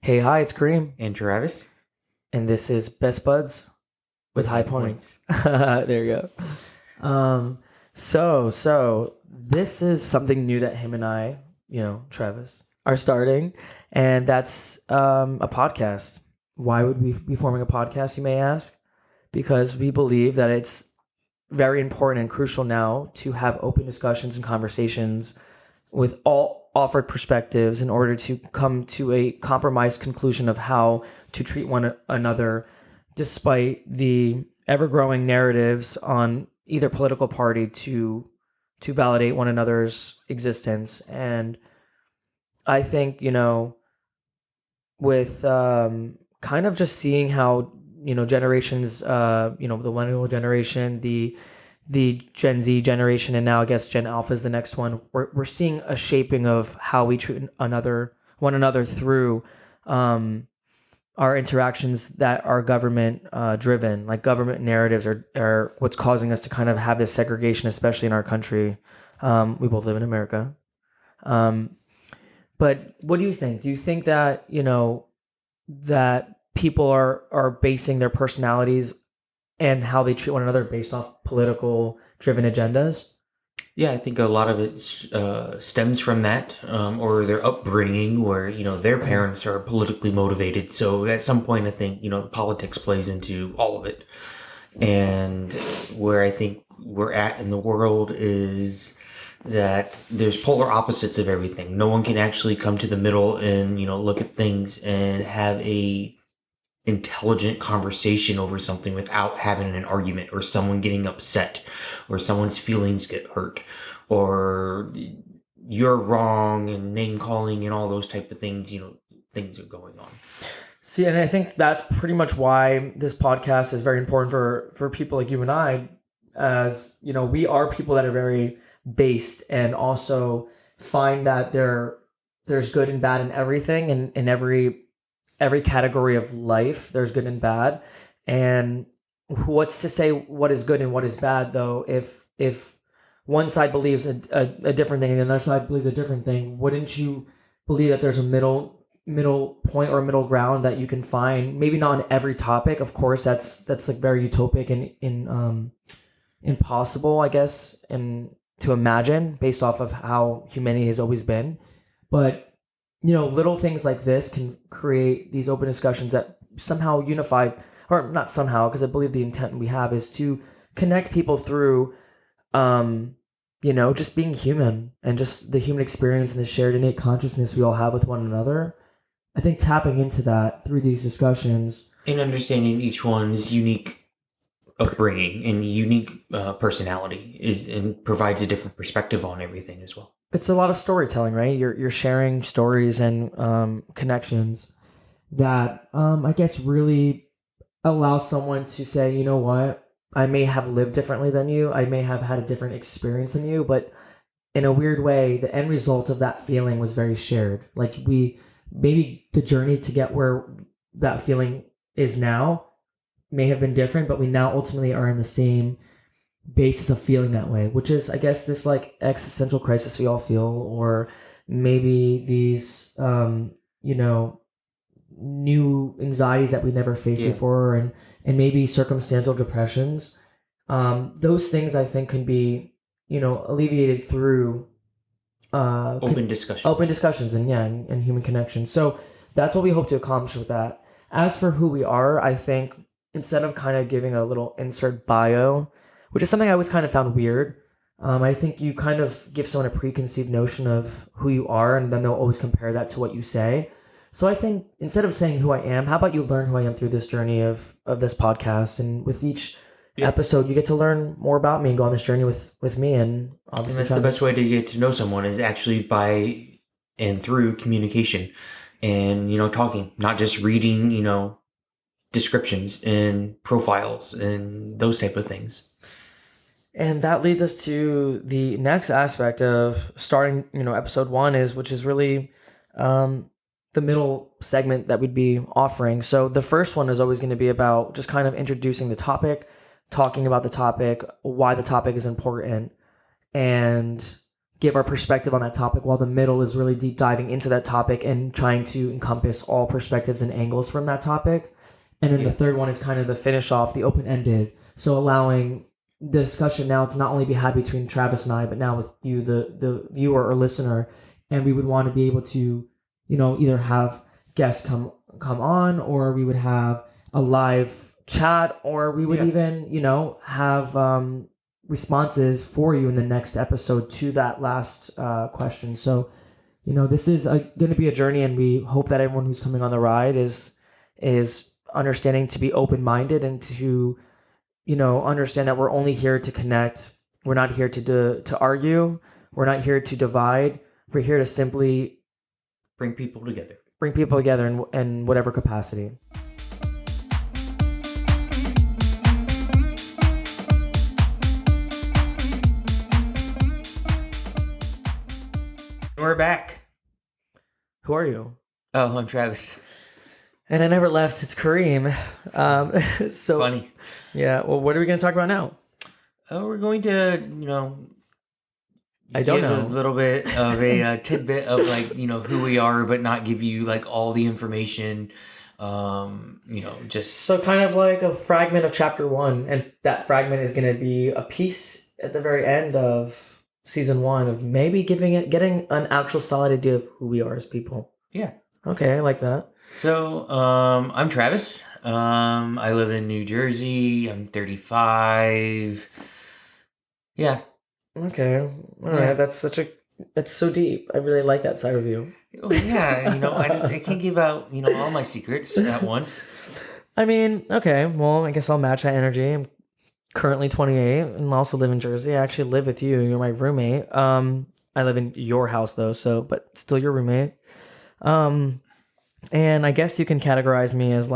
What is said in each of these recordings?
Hey, hi, it's Kareem, And Travis and this is Best Buds with with High High Points. Points. There you go. So this is something new that him and I, Travis, are starting, and that's a podcast. Why would we be forming a podcast, you may ask? Because we believe that it's very important and crucial now to have open discussions and conversations with all offered perspectives in order to come to a compromised conclusion of how to treat one another despite the ever-growing narratives on either political party to validate one another's existence. And I think, with kind of just seeing how, generations, the millennial generation, the Gen Z generation, and now I guess Gen Alpha is the next one. We're seeing a shaping of how we treat one another through our interactions that are government driven. Like government narratives are what's causing us to kind of have this segregation, especially in our country. We both live in America. Um, but what do you think? Do you think that that people are basing their personalities and how they treat one another based off political driven agendas? Yeah, I think a lot of it stems from that, or their upbringing, where their parents are politically motivated. So at some point, I think politics plays into all of it, and where I think we're at in the world is that there's polar opposites of everything. No one can actually come to the middle and look at things and have a intelligent conversation over something without having an argument or someone getting upset or someone's feelings get hurt or you're wrong and name calling and all those type of things, things are going on. See, and I think that's pretty much why this podcast is very important for people like you and I, as we are people that are very based and also find that there's good and bad in everything, and in every category of life there's good and bad. And what's to say what is good and what is bad, though, if one side believes a different thing and another side believes a different thing? Wouldn't you believe that there's a middle point or a middle ground that you can find? Maybe not on every topic, of course. That's like very utopic and impossible, I guess, and to imagine based off of how humanity has always been. But little things like this can create these open discussions that somehow unify, or not somehow, because I believe the intent we have is to connect people through, just being human and just the human experience and the shared innate consciousness we all have with one another. I think tapping into that through these discussions And understanding each one's unique upbringing and unique personality is and provides a different perspective on everything as well. it's a lot of storytelling, right? You're sharing stories and connections that I guess really allow someone to say, you know what, I may have lived differently than you, I may have had a different experience than you, but in a weird way, the end result of that feeling was very shared. Like we maybe the journey to get where that feeling is now may have been different, but we now ultimately are in the same basis of feeling that way, which is, I guess, this like existential crisis we all feel, or maybe these, new anxieties that we never faced Yeah. before, and maybe circumstantial depressions. Those things I think can be, alleviated through Open discussion. open discussions and human connection. So that's what we hope to accomplish with that. As for who we are, I think instead of kind of giving a little insert bio, which is something I always kind of found weird, I think you kind of give someone a preconceived notion of who you are, and then they'll always compare that to what you say. So I think instead of saying who I am, how about you learn who I am through this journey of this podcast, and with each episode, you get to learn more about me and go on this journey with me, and And obviously that's the best way to get to know someone is actually by and through communication and, talking, not just reading, descriptions and profiles and those type of things. And that leads us to the next aspect of starting, episode one which is really the middle segment that we'd be offering. So the first one is always going to be about just kind of introducing the topic, talking about the topic, why the topic is important, and give our perspective on that topic, while the middle is really deep diving into that topic and trying to encompass all perspectives and angles from that topic. And then the third one is kind of the finish off, the open-ended. So allowing the discussion now to not only be had between Travis and I, but now with you, the viewer or listener. And we would want to be able to, either have guests come on, or we would have a live chat, or we would even, have responses for you in the next episode to that last question. So, this is going to be a journey, and we hope that everyone who's coming on the ride is understanding to be open-minded and to, understand that we're only here to connect. We're not here to argue. We're not here to divide. We're here to simply bring people together. In whatever capacity. We're back. Who are you? Oh, I'm Travis. And I never left. It's Kareem. So funny. Yeah. Well, what are we going to talk about now? We're going to, I don't know. A little bit of a tidbit of who we are, but not give you all the information. Just so kind of like a fragment of chapter 1, and that fragment is going to be a piece at the very end of season 1 of maybe getting an actual solid idea of who we are as people. Yeah. Okay, I like that. So, I'm Travis. I live in New Jersey. I'm 35. Yeah. Okay. All right. That's so deep. I really like that side of you. Oh, yeah. I can't give out, all my secrets at once. I mean, okay. Well, I guess I'll match that energy. I'm currently 28 and also live in Jersey. I actually live with you. You're my roommate. I live in your house though, but still your roommate. And I guess you can categorize me as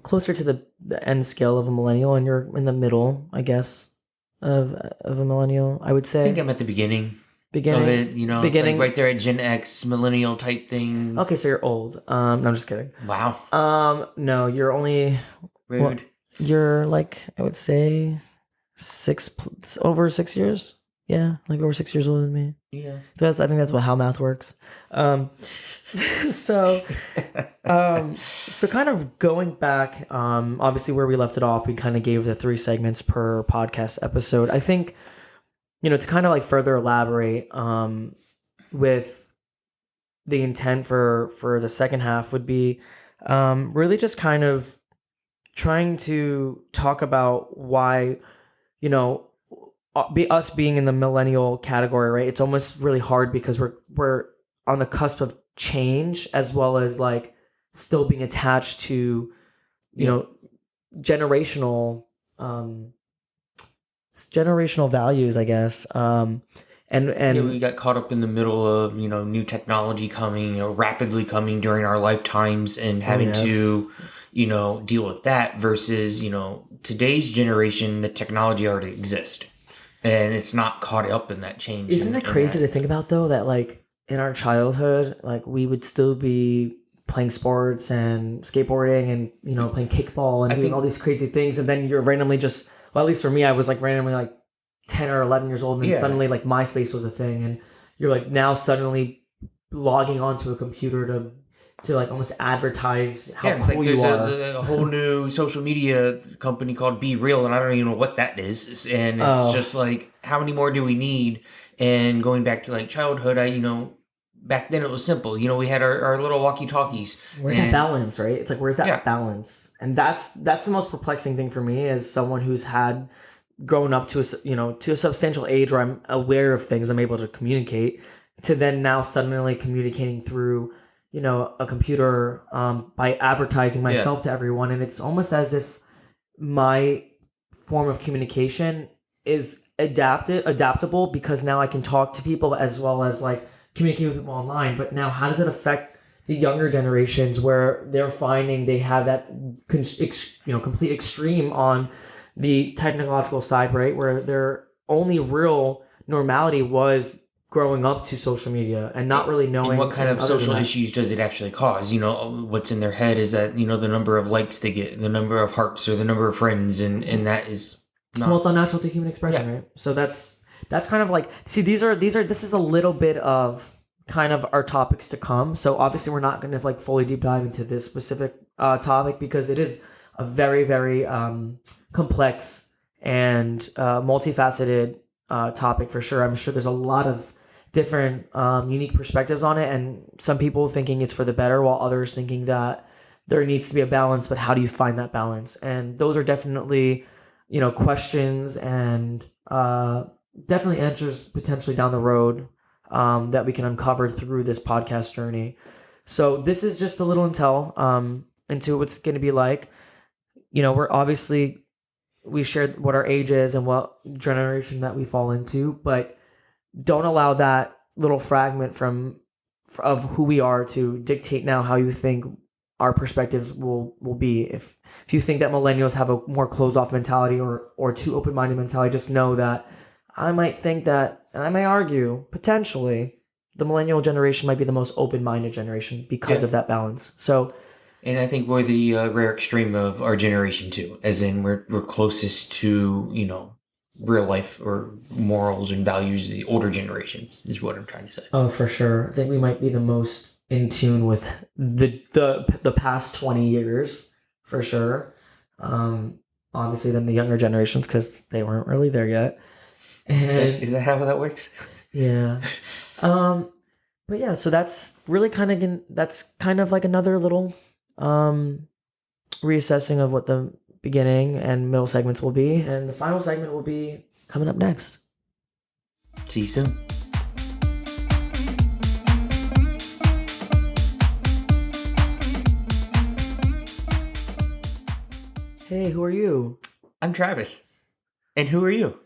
closer to the end scale of a millennial, and you're in the middle, I guess, of a millennial, I would say. I think I'm at the beginning of it, beginning. It's right there at Gen X, millennial type thing. Okay, so you're old. No, I'm just kidding. Wow. No, you're only... Rude. Well, you're I would say over 6 years. Yeah, over 6 years older than me. Yeah. I think that's how math works. So kind of going back, obviously where we left it off, we kind of gave the 3 segments per podcast episode. I think, to kind of further elaborate, with the intent for the second half would be, really just kind of trying to talk about why, us being in the millennial category, right? It's almost really hard because we're on the cusp of change, as well as still being attached to, generational values, I guess. And we got caught up in the middle of new technology coming, rapidly coming during our lifetimes, and having to deal with that versus today's generation. The technology already exists, and it's not caught up in that change. Isn't that crazy to think about though? That in our childhood, we would still be playing sports and skateboarding and playing kickball and doing all these crazy things, and then you're randomly just, well, at least for me, I was randomly 10 or 11 years old, and then suddenly MySpace was a thing, and you're now suddenly logging onto a computer to almost advertise how cool you are. There's a whole new social media company called Be Real, and I don't even know what that is. And it's just how many more do we need? And going back to childhood, back then it was simple. We had our little walkie-talkies. Where's that balance, right? It's where's that balance? And that's the most perplexing thing for me as someone who's had grown up to a substantial age where I'm aware of things, I'm able to communicate, to then now suddenly communicating through a computer by advertising myself to everyone. And it's almost as if my form of communication is adaptable because now I can talk to people as well as communicate with people online. But now how does it affect the younger generations where they're finding they have that complete extreme on the technological side, right? Where their only real normality was growing up to social media and not really knowing and what kind of social issues does it actually cause. What's in their head is that the number of likes they get, the number of hearts, or the number of friends, and that is not... Well, it's unnatural to human expression, right? So that's that's kind of like, see, this is a little bit of kind of our topics to come. So obviously we're not going to like fully deep dive into this specific topic because it is a very, very complex and multifaceted topic for sure. I'm sure there's a lot of different unique perspectives on it, and some people thinking it's for the better while others thinking that there needs to be a balance, but how do you find that balance? And those are definitely, questions and definitely answers potentially down the road that we can uncover through this podcast journey. So this is just a little intel into what's going to be like. We're obviously, we shared what our age is and what generation that we fall into, but don't allow that little fragment of who we are to dictate now how you think our perspectives will be. If you think that millennials have a more closed off mentality or too open-minded mentality, just know that I might think that, and I may argue potentially the millennial generation might be the most open-minded generation because of that balance. So, and I think we're the rare extreme of our generation too, as in we're closest to real life or morals and values the older generations is what I'm trying to say. Oh, for sure. I think we might be the most in tune with the past 20 years for sure. Obviously than the younger generations because they weren't really there yet. And, is that how that works? Yeah. But yeah, so that's really kind of like another little reassessing of what the beginning and middle segments will be, and the final segment will be coming up next. See you soon. Hey, who are you? I'm Travis. And who are you?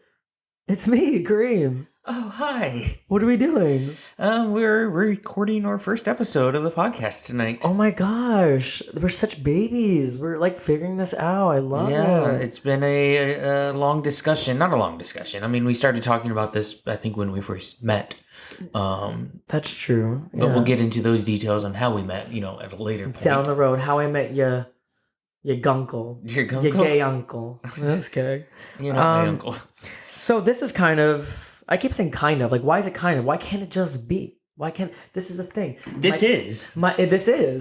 It's me, Kareem. Oh, hi. What are we doing? We're recording our first episode of the podcast tonight. Oh my gosh, we're such babies. We're like figuring this out. I love it. Yeah, it's been a long discussion. Not a long discussion. I mean, we started talking about this, I think, when we first met. That's true. But we'll get into those details on how we met, at a later point. Down the road, how I met your gunkle. Your gunkle? Your gay uncle. Just kidding. You're not my uncle. So this is kind of... I keep saying kind of. Like, why is it kind of? Why can't it just be? Why can't... This is the thing. This is,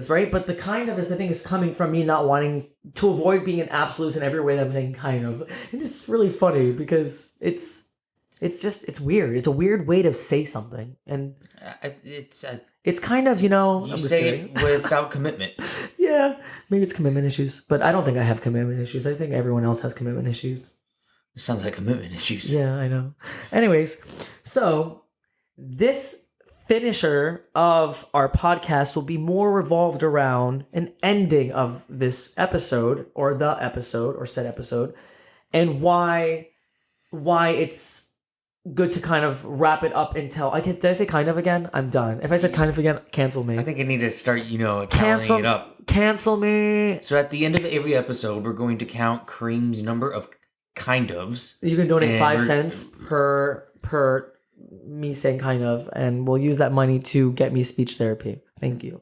right? But the kind of is the thing is coming from me not wanting to avoid being an absolute in every way that I'm saying kind of. And it's really funny because it's weird. It's a weird way to say something. And it's kind of, You say it without commitment. Yeah. Maybe it's commitment issues. But I don't think I have commitment issues. I think everyone else has commitment issues. It sounds like commitment issues. Yeah, I know. Anyways, so this finisher of our podcast will be more revolved around an ending of this episode or the episode or said episode, and why it's good to kind of wrap it up until did I say kind of again? I'm done. If I said kind of again, cancel me. I think I need to start, tallying it up. Cancel me. So at the end of every episode, we're going to count Kareem's number of kind ofs. You can donate 5 cents per me saying kind of, and we'll use that money to get me speech therapy. Thank you.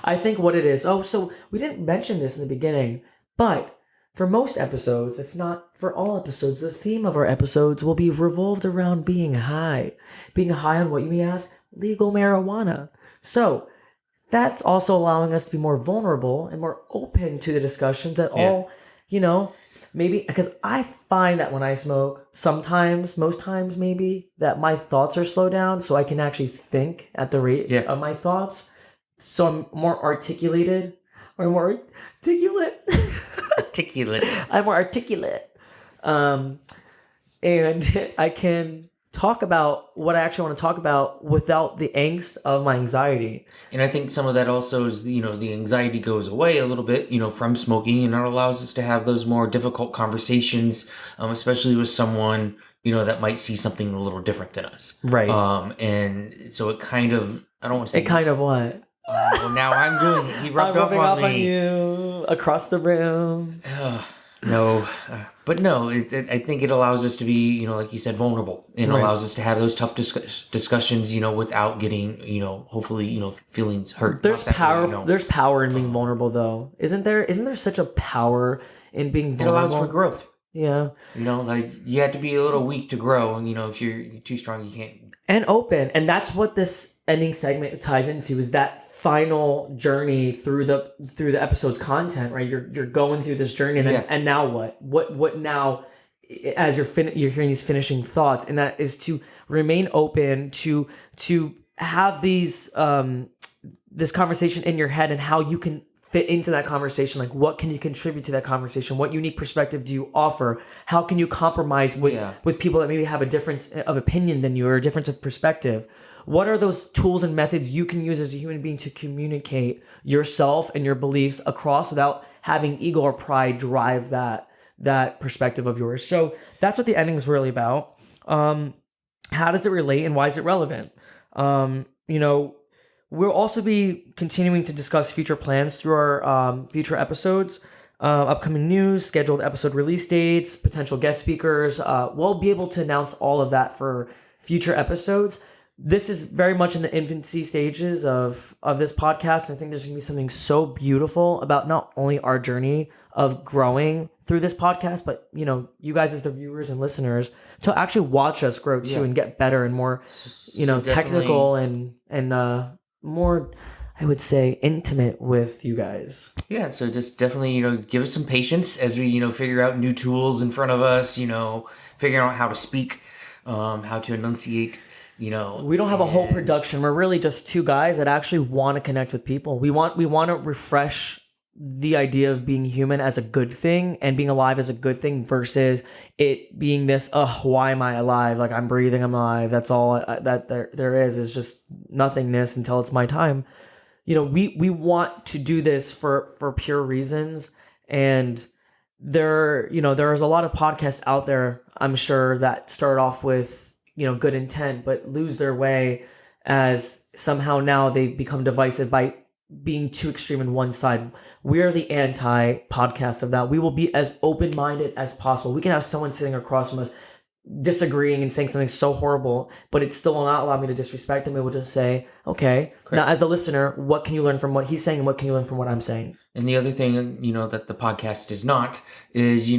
I think what it is. Oh, so we didn't mention this in the beginning, but for most episodes, if not for all episodes, the theme of our episodes will be revolved around being high. Being high on what you may ask? Legal marijuana. So that's also allowing us to be more vulnerable and more open to the discussions that all, maybe because I find that when I smoke, sometimes, most times maybe, that my thoughts are slowed down so I can actually think at the rate of my thoughts. So I'm more articulated or more articulate. I'm more articulate. And I can talk about what I actually want to talk about without the angst of my anxiety. And I think some of that also is, the anxiety goes away a little bit, from smoking, and it allows us to have those more difficult conversations, especially with someone, that might see something a little different than us. Right. And so it kind of, I don't want to say... It kind of what? Well, now I'm doing it. He rubbed off on me. You across the room. No. But no, I think it allows us to be, like you said, vulnerable. And allows us to have those tough discussions, without getting, hopefully, feelings hurt. There's power. There's power in being vulnerable, though. Isn't there such a power in being vulnerable? It allows for growth. Yeah. You know, like you have to be a little weak to grow, and if you're too strong, you can't. And open. And that's what this ending segment ties into, is that final journey through the episode's content, right? You're going through this journey, and then Yeah. and now what now, as you're hearing these finishing thoughts, and that is to remain open, to have these this conversation in your head, and how you can fit into that conversation. Like, what can you contribute to that conversation? What unique perspective do you offer? How can you compromise with people that maybe have a difference of opinion than you, or a difference of perspective? What are those tools and methods you can use as a human being to communicate yourself and your beliefs across without having ego or pride drive that perspective of yours? So that's what the ending is really about. How does it relate, and why is it relevant? You know, we'll also be continuing to discuss future plans through our future episodes, upcoming news, scheduled episode release dates, potential guest speakers. We'll be able to announce all of that for future episodes. This is very much in the infancy stages of this podcast. I think there's going to be something so beautiful about not only our journey of growing through this podcast, but you guys as the viewers and listeners, to actually watch us grow too, and get better and more, technical and more, I would say, intimate with you guys. Yeah, so just definitely, give us some patience as we, figure out new tools in front of us, figuring out how to speak, how to enunciate, We don't have a whole production. We're really just two guys that actually want to connect with people. We want to refresh the idea of being human as a good thing, and being alive as a good thing, versus it being this, why am I alive? Like, I'm breathing, I'm alive. That's all that there is just nothingness until it's my time. We want to do this for pure reasons. And there's a lot of podcasts out there, I'm sure, that start off with, good intent, but lose their way, as somehow now they've become divisive by being too extreme in one side. We are the anti podcast of that. We will be as open-minded as possible. We can have someone sitting across from us disagreeing and saying something so horrible, but it still will not allow me to disrespect them. It will just say, okay, correct. Now as a listener, what can you learn from what he's saying, and what can you learn from what I'm saying? And the other thing, that the podcast is not, is,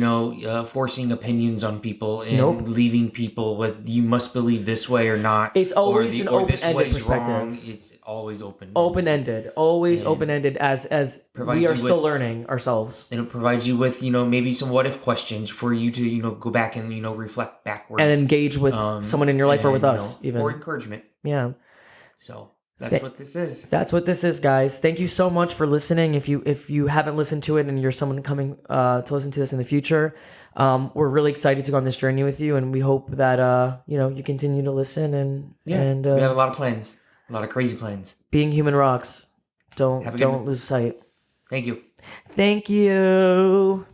forcing opinions on people and leaving people with, you must believe this way or not. It's always an open-ended perspective. Wrong. It's always open. Open-ended. Always open-ended, as we are still learning ourselves. And it provides you with, maybe some what-if questions for you to, go back and, reflect backwards. And engage with someone in your life, or with us, even. Or encouragement. Yeah. So that's what this is. That's what this is, guys. Thank you so much for listening. If you haven't listened to it, and you're someone coming to listen to this in the future, we're really excited to go on this journey with you, and we hope that you continue to listen. And we have a lot of plans, a lot of crazy plans. Being human rocks. Don't lose sight. Thank you. Thank you.